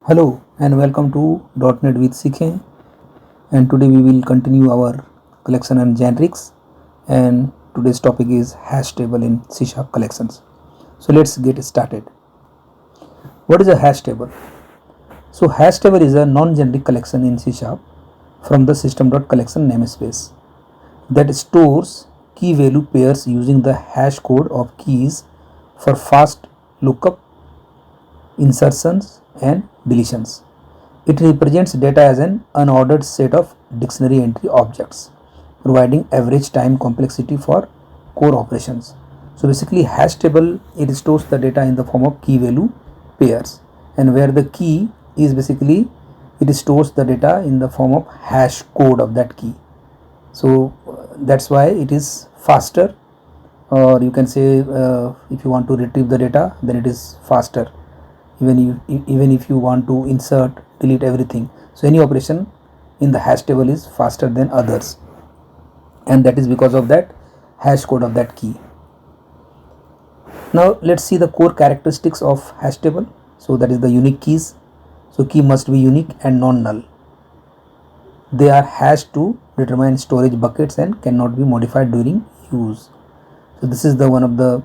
Hello and welcome to Dotnet with Sikhe, and today we will continue our collection and generics, and today's topic is Hashtable in CSharp collections. So let's get started. What is a hashtable? So hashtable is a non-generic collection in CSharp from the system.collection namespace that stores key value pairs using the hash code of keys for fast lookup, insertions and deletions. It represents data as an unordered set of dictionary entry objects, providing average time complexity for core operations. So basically hash table, it stores the data in the form of key value pairs, and where the key is basically it stores the data in the form of hash code of that key. So that's why it is faster, or you can say if you want to retrieve the data, then it is faster. Even if you want to insert, delete everything, so any operation in the hash table is faster than others, and that is because of that hash code of that key. Now let's see the core characteristics of hash table. So that is the unique keys. So key must be unique and non-null. They are hashed to determine storage buckets and cannot be modified during use. So this is the one of the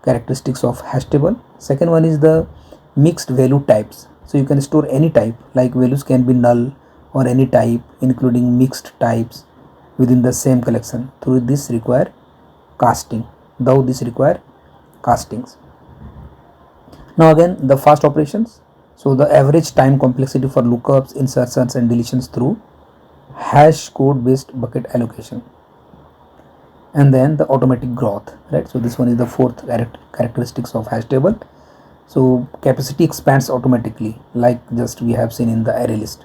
characteristics of hash table. Second one is the mixed value types. So you can store any type, like values can be null or any type, including mixed types within the same collection. Through this require casting, though this require castings. Now again the fast operations. So the average time complexity for lookups, insertions and deletions through hash code based bucket allocation. And then the automatic growth, right? So this one is the fourth characteristics of hash table. So capacity expands automatically, like just we have seen in the array list.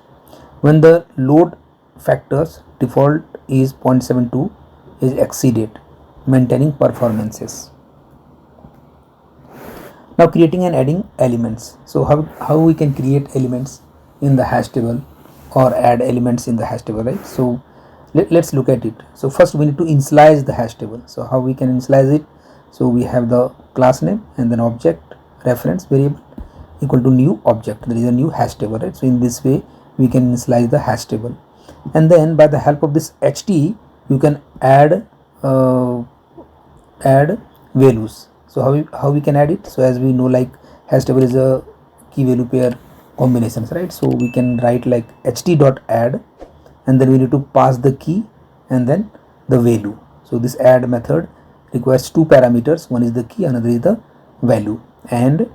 When the load factors default is 0.72 is exceeded, maintaining performances. Now creating and adding elements. So how we can create elements in the hash table or add elements in the hash table, right? So let's look at it. So first we need to initialize the hash table. So how we can initialize it? So we have the class name and then object reference variable equal to new object. There is a new hash table, right? So in this way we can initialize the hash table, and then by the help of this ht you can add values. So how we can add it? So as we know, like hash table is a key value pair combinations, right? So we can write like ht.add, and then we need to pass the key and then the value. So this add method requires two parameters, one is the key, another is the value, and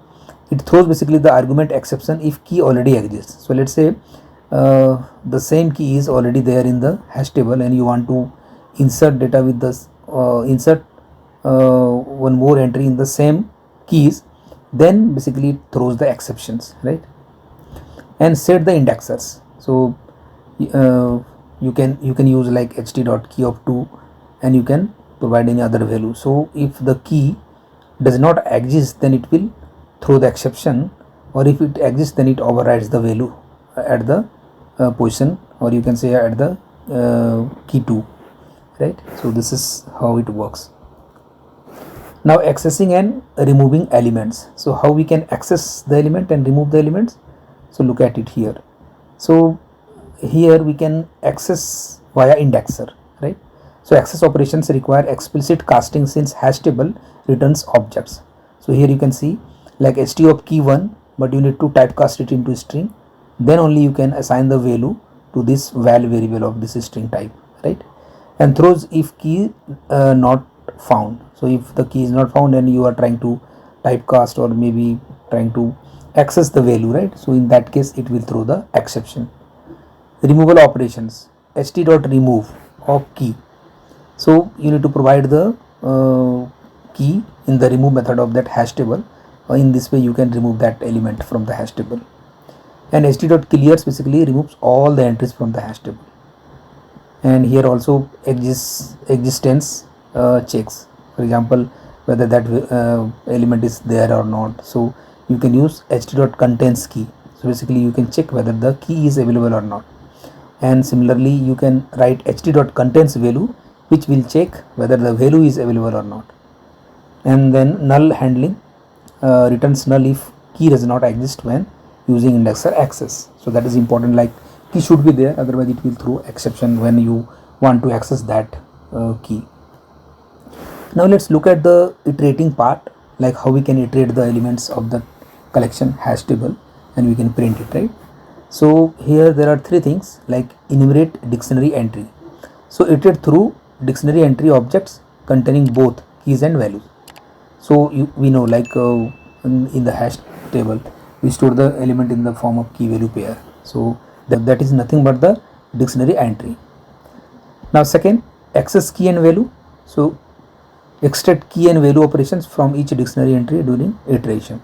it throws basically the argument exception if key already exists. So let's say the same key is already there in the hash table and you want to insert data with this insert one more entry in the same keys, then basically it throws the exceptions, right? And set the indexers. So you can use like ht.key of 2 and you can provide any other value. So if the key does not exist, then it will throw the exception, or if it exists then it overrides the value at the position, or you can say at the key 2, right? So this is how it works. Now accessing and removing elements. So how we can access the element and remove the elements? So look at it here. So here we can access via indexer, right? So access operations require explicit casting since hash table returns objects. So here you can see like ht of key 1, but you need to typecast it into string, then only you can assign the value to this val variable of this string type, right? And throws if key not found. So if the key is not found and you are trying to typecast or maybe trying to access the value, right? So in that case it will throw the exception. Removal operations. ht.remove of key. So you need to provide the key in the remove method of that hash table. In this way you can remove that element from the hash table. And ht.clears basically removes all the entries from the hash table. And here also existence checks, for example whether that element is there or not. So you can use ht.contains key. So basically you can check whether the key is available or not. And similarly you can write ht.contains value, which will check whether the value is available or not. And then null handling returns null if key does not exist when using indexer access. So that is important, like key should be there, otherwise it will throw exception when you want to access that key. Now let's look at the iterating part, like how we can iterate the elements of the collection hash table and we can print it, right? So here there are three things, like enumerate dictionary entry. So iterate through dictionary entry objects containing both keys and values. So we know, like in the hash table we store the element in the form of key value pair. So that is nothing but the dictionary entry. Now second, access key and value. So extract key and value operations from each dictionary entry during iteration,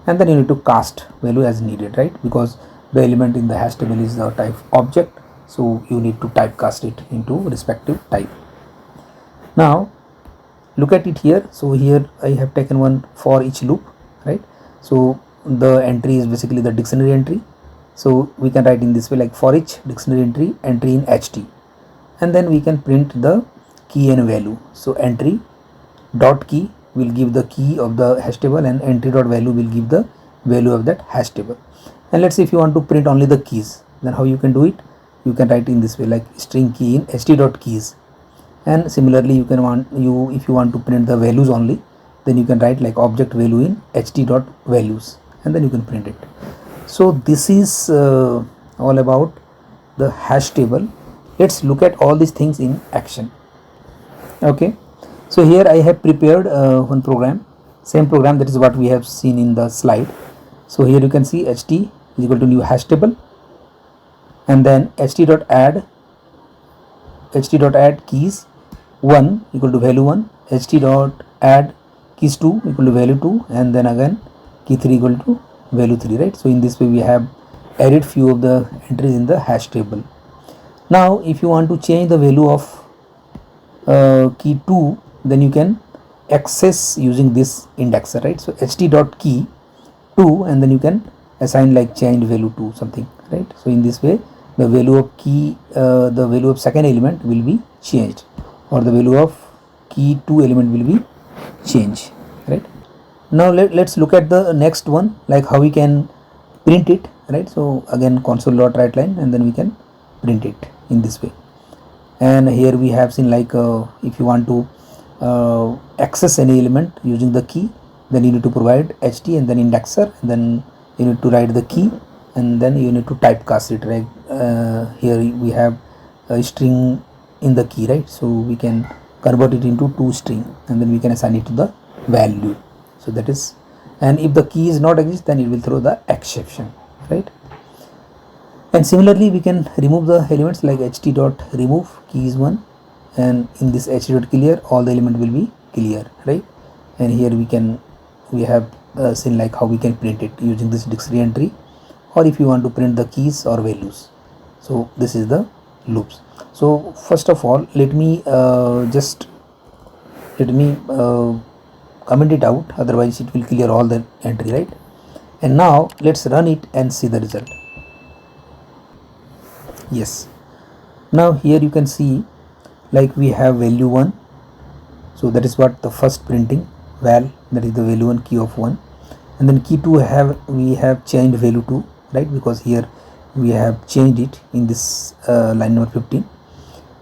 and then you need to cast value as needed, right? Because the element in the hash table is the type object, so you need to typecast it into respective type. Now look at it here. So here I have taken one for each loop, right? So the entry is basically the dictionary entry, so we can write in this way, like for each dictionary entry in HT, and then we can print the key and value. So entry dot key will give the key of the hash table and entry dot value will give the value of that hash table. And let's say if you want to print only the keys, then how you can do it? You can write in this way, like string key in ht dot keys, and similarly you can if you want to print the values only, then you can write like object value in ht dot values, and then you can print it. So this is all about the hash table. Let's look at all these things in action. Okay, so here I have prepared one program, same program, that is what we have seen in the slide. So here you can see ht is equal to new hash table, and then ht dot add keys 1 equal to value 1, ht dot add keys 2 equal to value 2, and then again key 3 equal to value 3, right? So in this way we have added few of the entries in the hash table. Now if you want to change the value of key 2, then you can access using this indexer, right? So ht dot key 2, and then you can assign like change value to something, right? So in this way the value of key the value of second element will be changed, or the value of key 2 element will be changed, right? Now let's look at the next one, like how we can print it, right? So again console dot write line, and then we can print it in this way. And here we have seen, like if you want to access any element using the key, then you need to provide ht and then indexer, and then you need to write the key, and then you need to typecast it, right? Here we have a string in the key, right? So we can convert it into two string, and then we can assign it to the value. So that is, and if the key is not exist, then it will throw the exception, right? And similarly we can remove the elements, like ht dot remove key is 1, and in this ht dot clear all the element will be clear, right? And here we have seen like how we can print it using this dictionary entry, or if you want to print the keys or values. So this is the loops. So first of all let me comment it out, otherwise it will clear all the entry, right? And now let's run it and see the result. Yes, now here you can see like we have value 1, so that is what the first printing val, that is the value 1 key of 1, and then key 2 we have changed value 2, right? Because here we have changed it in this line number 15,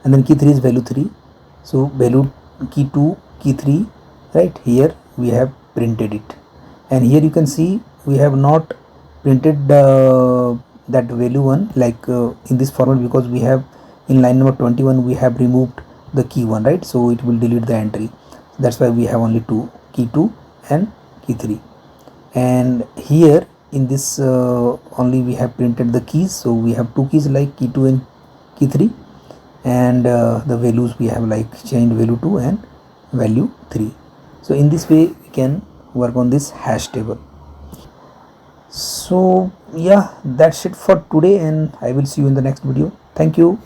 and then key 3 is value 3, so value key 2 key 3, right? Here we have printed it, and here you can see we have not printed that value 1 like in this format, because we have in line number 21 we have removed the key 1, right? So it will delete the entry. That's why we have only key 2 and key 3, and here in this only we have printed the keys. So we have two keys like key 2 and key 3, and the values we have like changed value 2 and value 3. So in this way we can work on this hash table. So yeah, that's it for today, and I will see you in the next video. Thank you.